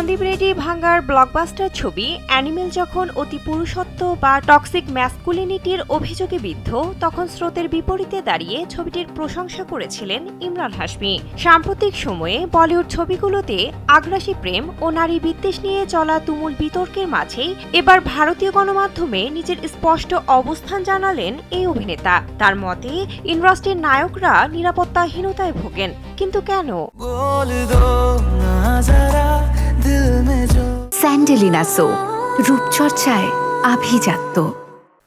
সন্দীপ রেড্ডি ভাঙ্গার ব্লকবাস্টার ছবি অ্যানিমেল যখন অতি পুরুষত্ব বা টক্সিক ম্যাসকুলিনিটির অভিযোগে বিদ্ধ, তখন স্রোতের বিপরীতে দাঁড়িয়ে ছবিটির প্রশংসা করেছিলেন ইমরান হাশমি। সাম্প্রতিক সময়ে বলিউড ছবিগুলোতে আগ্রাসী প্রেম ও নারী বিদ্বেষ নিয়ে চলা তুমুল বিতর্কের মাঝেই এবার ভারতীয় গণমাধ্যমে নিজের স্পষ্ট অবস্থান জানালেন এই অভিনেতা। তার মতে, ইন্ডাস্ট্রির নায়করা নিরাপত্তাহীনতায় ভোগেন, কিন্তু কেন? স্যান্ডেলিনা সো, রূপচর্চায় আভিজাত্য।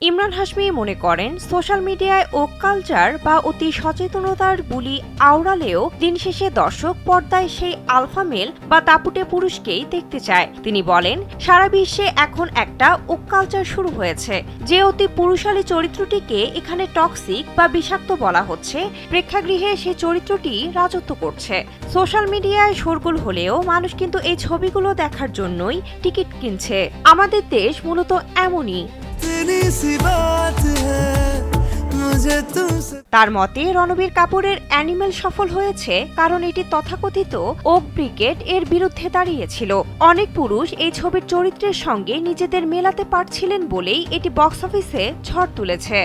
ইমরান হাশমি মনে করেন, সোশ্যাল মিডিয়ায় ওক কালচার বা অতি সচেতনতার বুলি আওড়ালেও দিন শেষে দর্শক পর্দায় সেই আলফা মেল বা দাপুটে পুরুষকেই দেখতে চায়। তিনি বলেন, সারা বিশ্বে এখন একটা ওক কালচার শুরু হয়েছে। যে অতি পুরুষালী চরিত্রটিকে এখানে টক্সিক বা বিষাক্ত বলা হচ্ছে, প্রেক্ষাগৃহে সেই চরিত্রটি রাজত্ব করছে। সোশ্যাল মিডিয়ায় শোরগোল হলেও মানুষ কিন্তু এই ছবিগুলো দেখার জন্যই টিকিট কিনছে। আমাদের দেশ মূলত এমনই। তার মতে, রণবীর কাপুরের অ্যানিমেল সফল হয়েছে কারণ এটি তথাকথিত ওক ব্রিগেড এর বিরুদ্ধে দাঁড়িয়েছিল। অনেক পুরুষ এই ছবির চরিত্রের সঙ্গে নিজেদের মেলাতে পারছিলেন বলেই এটি বক্স অফিসে ঝড় তুলেছে।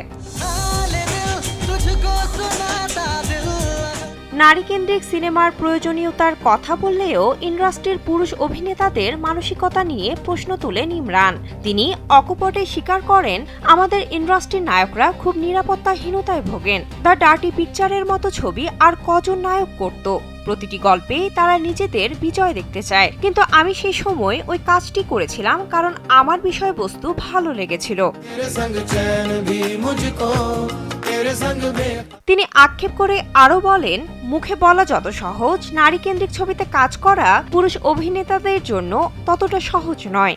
নারীকেন্দ্রিক সিনেমার প্রয়োজনীয়তার কথা বললেও ইন্ডাস্ট্রির পুরুষ অভিনেতাদের মানসিকতা নিয়ে প্রশ্ন তুলেন ইমরান। তিনি অকপটে স্বীকার করেন, আমাদের ইন্ডাস্ট্রির নায়করা খুব নিরাপত্তাহীনতায় ভোগেন। দ্য ডার্টি পিকচারের মতো ছবি আর কজন নায়ক করত? প্রতিটি গল্পে তারা নিজেদের বিজয় দেখতে চায়। কিন্তু আমি সেই সময় ওই কাজটি করেছিলাম কারণ আমার বিষয়বস্তু ভালো লেগেছিল। তিনি আক্ষেপ করে আরো বলেন, মুখে বলা যত সহজ, নারীকেন্দ্রিক ছবিতে কাজ করা পুরুষ অভিনেতাদের জন্য ততটা সহজ নয়।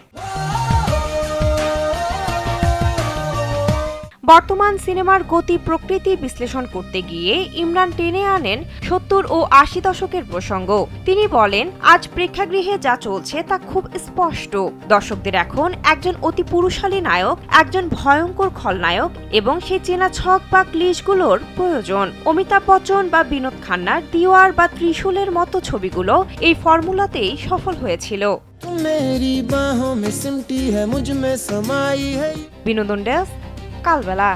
বর্তমান সিনেমার গতি প্রকৃতি বিশ্লেষণ করতে গিয়ে ইমরান টেনে আনেন ৭০ ও ৮০ দশকের প্রসঙ্গ। তিনি বলেন, আজ প্রেক্ষাগৃহে যা চলছে তা খুব স্পষ্ট। দর্শকদের এখন একজন অতি পুরুষালী নায়ক, একজন ভয়ঙ্কর খলনায়ক এবং সেই চেনা ছক বা ক্লিশগুলোর প্রয়োজন। অমিতাভ বচ্চন বা বিনোদ খান্নার দিওয়ার বা ত্রিশূলের মতো ছবিগুলো এই ফর্মুলাতেই সফল হয়েছিল। বিনোদন ডেস্ক, কালবেলা।